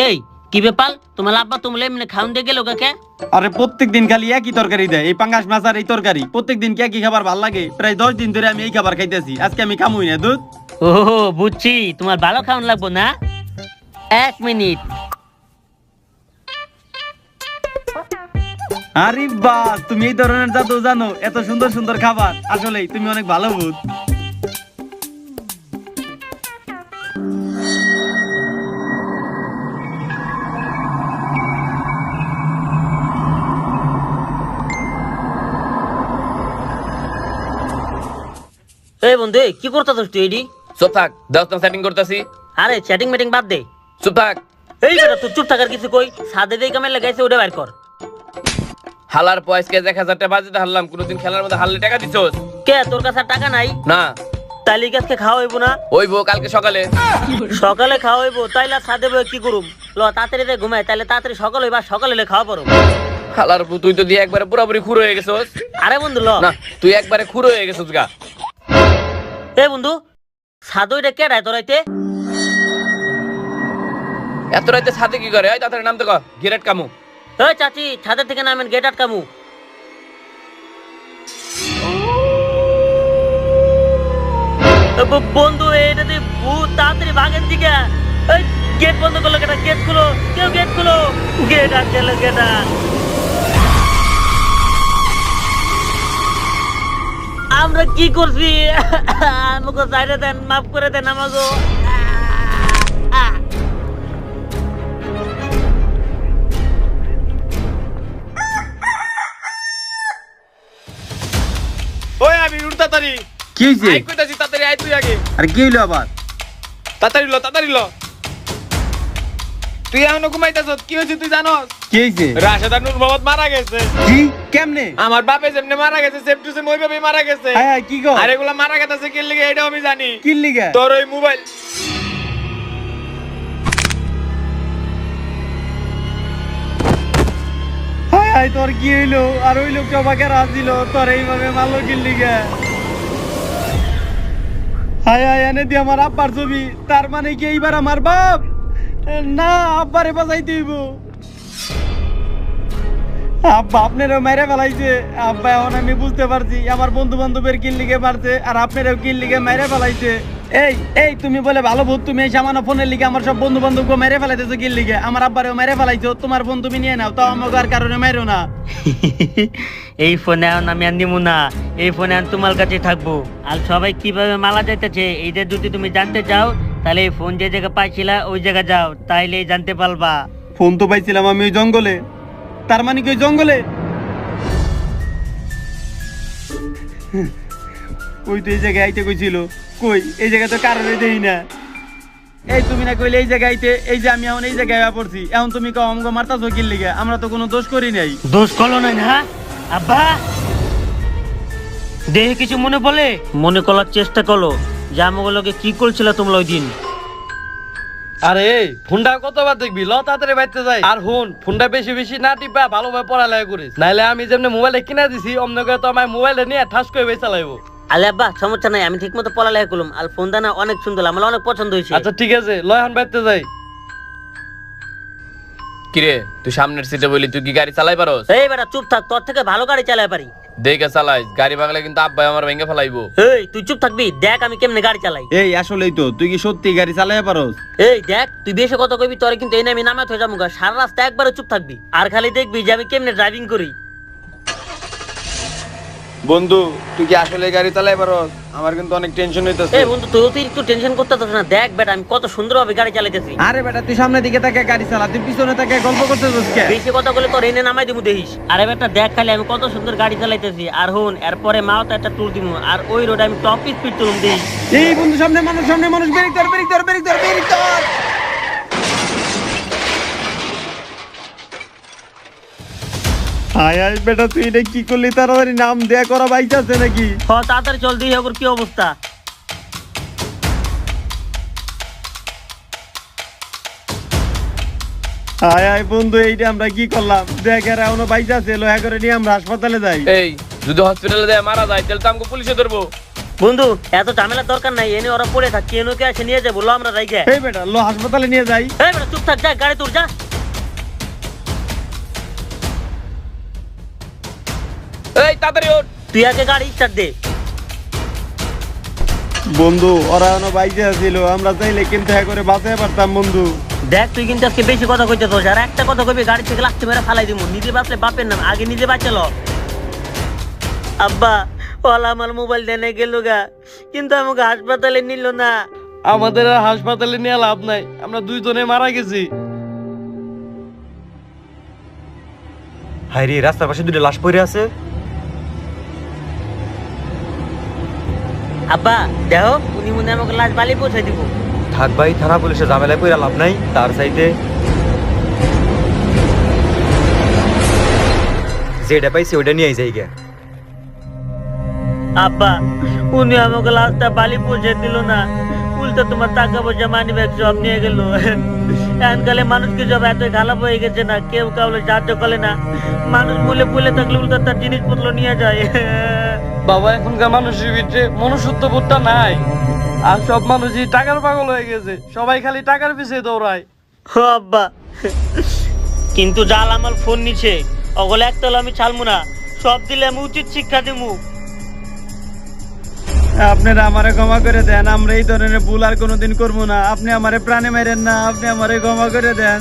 এই কি ব্যাপার, তোমার আব্বা তুমি এমনি খাওন দিয়ে গেল কাকে? আরে প্রত্যেকদিন খালি একই তরকারি দেয়, এই পাঙ্গাস মাছ আর এই তরকারি। প্রত্যেকদিন কি একই খাবার ভাল লাগে? প্রায় 10 দিন ধরে আমি এই খাবার খাইতেছি, আজকে আমি খামুই না দুধ। ও বুঝছি, তোমার ভালো খাওয়ান লাগবো না। 1 মিনিট। আরে বাস, তুমি এই ধরনের জাদু জানো, এত সুন্দর সুন্দর খাবার। আসলেই তুমি অনেক ভালো ভূত। এই বন্ধু কি করতেছিস তুই এডি? চুপ থাক, দাও তো সেটিং করতেছি। আরে চ্যাটিং মিটিং বাদ দে। চুপ থাক। এই বেটা তুই চুপ থাকার কিছু কই, সাদে দেই কামে লাগাইছে ওটা বাইর কর। হালার পয়সা 1000 টাকা বাজেতে হারলাম, কোনোদিন খেলার মধ্যে হারলে টাকা দিছস? কে তোর কাছে আর টাকা নাই? না। তাইলে কি আজকে খাওয়া হইব না? ওই বউ কালকে সকালে। সকালে খাওয়া হইব, তাইলে সাদে বই কি করুম? ল তাড়াতাড়ি দে ঘুমাই, তাইলে তাড়াতাড়ি সকাল হইবা, সকালে খাওয়া পারো। হালার বউ তুই তো দিয়ে একবারে পুরোপুরি খুর হয়ে গেছস। আরে বন্ধু ল না, তুই একবারে খুর হয়ে গেছস গা। এই বন্ধু সাদু এটা কে ডাই তোরাইতে? এত রাতে সাথে কি করে? এই তাড়াতাড়ি নাম তো ক, গিরেট কামু। এই চাচি ছাদের থেকে নামেন, গেট আটকামু। বন্ধু এটা তুই ভূত, তাড়াতাড়ি ভাগেন দিকে। এই গেট বন্ধ করলো কেটা? গেট খুলো, কেউ গেট খুলো। গেট আটকালো কেটা? আমরা কি করছি? আমাকে সাইডে দেন, মাফ করে দেন আমাকে। ওই আমি উঠ তাড়াতাড়ি। কি হইছে? আই কইতাছি তাড়াতাড়ি আই তুই আগে। আরে কি হইলো আবার? তাড়াতাড়ি ল, তাড়াতাড়ি ল। তুই এখনো ঘুমাইতাছস? কি হইছে তুই জানোস? কি হইছে? রাশেদা নূর মোহাম্মদ মারা গেছে। কি কেমনে? আমার বাপে যেমনে মারা গেছে, সেম টু সেম ওইভাবেই মারা গেছে। হায় হায় কি গো? আর এগুলা মারা গেছে কি লিগে এটাও আমি জানি। কি লিগা? তোর ওই মোবাইল। হায় হায় তোর কি হইলো? আর ওই লোকটা আমাকে রাজিল, তোর এইভাবে মারলো কি লিগা? হায় হায় এনে দি আমার আব্বার ছবি, তার মানে কি এইবার আমার বাপ? না, আব্বারে বাঁচাইতে হইব। আব্বা আপনারও মেরে ফেলাইছে। আব্বা এখন আমি বুঝতে পারছি আমার বন্ধু বান্ধবের কিল লিগে মারছে আর আপনারও কিল লিগে মেরে ফেলাইছে। এই এই তুমি বলে ভালো ভূত, তুমি এই সামান্য ফোনের লিগে আমার সব বন্ধু বান্ধবকে মেরে ফেলাইতেছো কিল লিগে। আমার আব্বারেও মেরে ফেলাইছো, তোমার ফোন তুমি নিয়ে নাও, তাও আমাকে আর কারণে মেরো না। এই ফোনে এখন আমি আর নিবো না, এই ফোনে আমি তোমার কাছে থাকবো। আর সবাই কিভাবে মারা যাইতেছে এইটা যদি তুমি জানতে চাও তাহলে এই ফোন যে জায়গায় পাইছিলা ওই জায়গায় যাও, তাইলেই জানতে পারবা। ফোন তো পাইছিলাম আমি ওই জঙ্গলে, তার মানে কি ওই জঙ্গলে? ওই তো এই জায়গায় আইতে কইছিল, কই এই জায়গায় তো কারণে দেই না। এই তুমি না কইলে এই জায়গায় আইতে, এই যে আমি এখন এই জায়গায় পড়ছি, এখন তুমি কও আমাকে মারতাছো কিল লিগে? আমরা তো কোনো দোষ করি নাই। দোষ করলো না না আব্বা? দেহে কিছু মনে পড়ে? মনে করার চেষ্টা করো যে আমাগুলোকে কি করছিল তোমরা ওই দিন। আরে ফোনটা কতবার দেখবি, ল তাড়াতাড়ি বাইতে যাই। আর হুন, ফোনটা বেশি বেশি না টিপা ভালোভাবে পড়ালেখা করিস, নাইলে আমি যেমনি মোবাইলটা কিনা দিছি অমনি করে তো আমার মোবাইলটা নিয়ে ঠাস করে বেচা লাগবো। আলে আব্বা সমস্যা নাই, আমি ঠিক মতো পড়ালেখা করলাম। আর ফোনটা না অনেক সুন্দর, আমার অনেক পছন্দ হয়েছে। আচ্ছা ঠিক আছে, ল এখন বাইতে যাই। কিরে তুই সামনের সিটে বলি, তুই কি গাড়ি চালাই পারোস? এই বেটা চুপ থাক, তোর থেকে ভালো গাড়ি চালাই পারি। দেখে চালাইস, গাড়ি ভাগলে কিন্তু আব্বাই আমার ভেঙে ফেলাইবো। এই তুই চুপ থাকবি, দেখ আমি কেমনে গাড়ি চালাই। এই আসলেই তো, তুই কি সত্যি গাড়ি চালাই পারোস? এই দেখ তুই বেশি কথা কইবি তোরে কিন্তু এই না আমি নামাত হয়ে যাবো। সারা রাস্তা একবারে চুপ থাকবি আর খালি দেখবি যে আমি কেমনে ড্রাইভিং করি। বন্ধু তুই কি আসলে গাড়ি চালাই পারোস? আমার কিন্তু অনেক টেনশন হইতাছে। এই বন্ধু তুই অতিরিক্ত টেনশন করতেছিস না, দেখ বেটা আমি কত সুন্দরভাবে গাড়ি চালাইতেছি। আরে বেটা তুই সামনের দিকে তাকে গাড়ি চালা, তুই পিছনে তাকে গল্প করতেছিস কে? বেশি কথা বলে তোর এনে নামাই দিমু দেখিস। আরে বেটা দেখ খালি আমি কত সুন্দর গাড়ি চালাইতেছি। আর হুন এরপরে মাও তো একটা ট্যুর দিমু আর ওই রোডে আমি টপ স্পিড তুলুম দেখিস। এই বন্ধু সামনে মানুষ, সামনে মানুষ, ব্রেক ধর ব্রেক ধর ব্রেক ধর ব্রেক ধর। হায় হায় বেটা তুই এটা কি করলি? তাড়াতাড়ি নাম দেয়া করা বাইক আছে নাকি? হ তাড়াতাড়ি চল দিই ওর কি অবস্থা। হায় হায় বন্ধু এইটা আমরা কি করলাম? দেখ আর এখনো বাইক আছে, লয়া করে নিয়ে আমরা হাসপাতালে যাই। এই যদি হসপিটালে যায় মারা যায় তাহলে তো আমাকে পুলিশে ধরবো। বন্ধু এত ঝামেলার দরকার নাই, এনে ওরা পড়ে থাক, কেন কে এসে নিয়ে যাবো, লো আমরা রাইগে। এই বেটা লো হাসপাতালে নিয়ে যাই। এই বেটা চুপ থাক, যা গাড়ি তোর যা। এই তাড়াতাড়ি ওঠ। তুই আগে গাড়ি স্টার্ট দে। বন্ধু ওরা এখনো বাইকে ছিল, আমরা চাইলে কিন্তু করে বাঁচাতে পারতাম বন্ধু। দেখ তুই কিন্তু আজকে বেশি কথা কইতে তোর, আর একটা কথা কইবি গাড়ি থেকে লাস্ট মেরে ফালাই দিমু। নিজে বাঁচলে বাপের নাম, আগে নিজে বাঁচালো। আব্বা ওলা আমার মোবাইল দেনে গেল গা, কিন্তু আমাকে হাসপাতালে নিল না। আমাদের আর হাসপাতালে নিয়ে লাভ নাই, আমরা দুইজনে মারা গেছি। হায় রে, রাস্তার পাশে দুটো লাশ পড়ে আছে। আব্বা দেখো উনি মনে হয় আমাকে লাশ বালি পৌঁছে দিব। থাক ভাই, থানা পুলিশে ঝামেলায় পড়ে লাভ নাই, তার চাইতে যেটা পাইছে ওইটা নিয়ে যাই গে। আব্বা উনি আমাকে লাশটা বালি পৌঁছে দিল না, উল্টা তোমার টাকা পয়সা মানি ব্যাগ সব নিয়ে গেল। এনকালে মানুষকে সব এত খারাপ হয়ে গেছে না, কেউ কাউকে সাহায্য করে না। মানুষ বলে বলে থাকলে উল্টা তার জিনিসপত্র নিয়ে যায়। বাবা এখনকার মানুষের ভিতরে মনুষ্যত্ব বোধটা নাই, আর সব মানুষই টাকার পাগল হয়ে গেছে, সবাই খালি টাকার পিছিয়ে দৌড়ায়। ও আব্বা কিন্তু জাল আমার ফোন নিছে, ওগুলো একতলা আমি ছাড়বো না, সব দিলে আমি উচিত শিক্ষা দেবো। আপনারা আমারে ক্ষমা করে দেন, আমরা এই ধরনের ভুল আর কোনোদিন করবো না। আপনি আমারে প্রাণে মেরেন না, আপনি আমারে ক্ষমা করে দেন।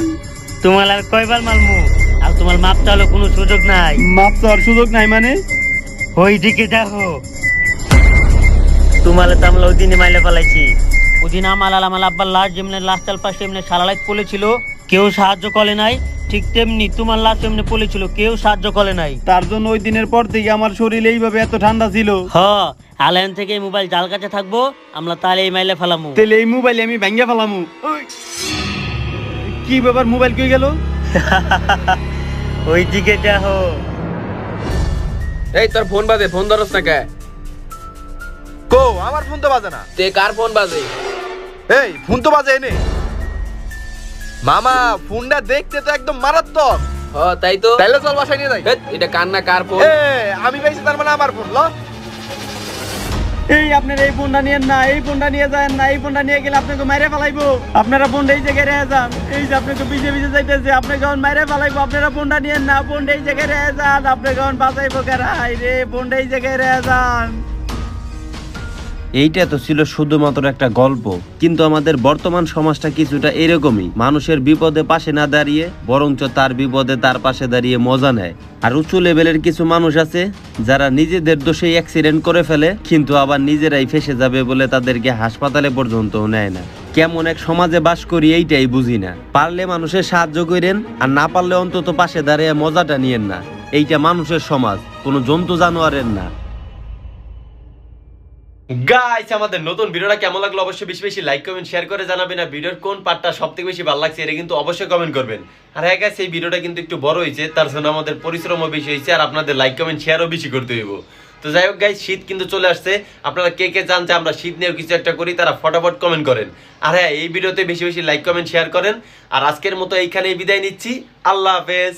তোমার আর কয়বার মারমু, আর তোমার মাপ চালো কোনো সুযোগ নাই। মাপ চাওয়ার সুযোগ নাই মানে? ওই দিকে দেখো, তোমার তো আমরা ওই দিনে মাইলে ফেলাইছি। ওদিন আমার আব্বার লাশ যেমনি লাশ চাল পাশে এমনি সারা লাইট পড়েছিল, কেউ সাহায্য করে নাই, ঠিক তেমনি তোমার লাশ এমনি পড়েছিল, কেউ সাহায্য করে নাই। তার জন্য ওই দিনের পর থেকে আমার শরীর এইভাবে এত ঠান্ডা ছিল। হ আলায়ন থেকে মোবাইল জাল কাছে থাকবো, আমরা তাহলে এই মাইলে ফেলামু। তাহলে এই মোবাইল আমি ভেঙে ফেলামু। কি ব্যাপার, মোবাইল কই গেল? ওই দিকে দেখো। এই তোর ফোন বাজে, ফোন ধরস না কে? কো আমার ফোন তো বাজে না। তে কার ফোন বাজে? এই ফোন তো বাজে এনে। মামা ফোনটা দেখতে তো একদম মারাত্মক। হ তাই তো, তাইলে চল বাসায় নিয়ে যাই। হেৎ, এটা কার না কার ফোন? আমি পাইছি তার মানে আমার ফোন। ল এই আপনারা এই ফোনটা নিয়েন না, এই ফোনটা নিয়ে যান না, এই ফোনটা নিয়ে গেলে আপনাকে মাইরে ফেলাইবো। আপনারা ফোনটা এই জায়গায় রেখে যান, এই যে আপনাকে পিছে পিছে যাইতেছে, আপনাকে এখন মাইরে ফেলাইবো। আপনারা ফোনটা নিয়েন না, ফোনটা এই জায়গায় রেখে যান, আপনাকে এখন বাঁচাইবো কারা? রে ফোনটা এই জায়গায় রেখে যান। এইটা তো ছিল শুধুমাত্র একটা গল্প, কিন্তু আমাদের বর্তমান সমাজটা কিছুটা এরকমই। মানুষের বিপদে পাশে না দাঁড়িয়ে বরঞ্চ তার বিপদে তার পাশে দাঁড়িয়ে মজা নেয়। আর উঁচু লেভেলের কিছু মানুষ আছে যারা নিজেদের দোষে অ্যাক্সিডেন্ট করে ফেলে, কিন্তু আবার নিজেরাই ফেসে যাবে বলে তাদেরকে হাসপাতালে পর্যন্ত নেয় না। কেমন এক সমাজে বাস করি এইটাই বুঝি না। পারলে মানুষের সাহায্য করেন, আর না পারলে অন্তত পাশে দাঁড়িয়ে মজাটা নিয়েন না। এইটা মানুষের সমাজ, কোনো জন্তু জানোয়ারের না। গাইস, আমাদের নতুন ভিডিওটা কেমন লাগলো অবশ্যই বেশি বেশি লাইক কমেন্ট শেয়ার করে জানাবেন। আর ভিডিওর কোন পার্টটা সবথেকে বেশি ভালো লাগছে এটা কিন্তু অবশ্যই কমেন্ট করবেন। আর হ্যাঁ গাইস, এই ভিডিওটা কিন্তু একটু বড় হয়েছে, তার জন্য আমাদের পরিশ্রমও বেশি হয়েছে, আর আপনাদের লাইক কমেন্ট শেয়ারও বেশি করতে হইব। তো যাই হোক গাইস, শীত কিন্তু চলে আসছে। আপনারা কে কে চান যে আমরা শীত নিয়েও কিছু একটা করি, তারা ফটাফট কমেন্ট করেন। আর হ্যাঁ, এই ভিডিওতে বেশি বেশি লাইক কমেন্ট শেয়ার করেন। আর আজকের মতো এইখানেই বিদায় নিচ্ছি। আল্লাহ হাফেজ।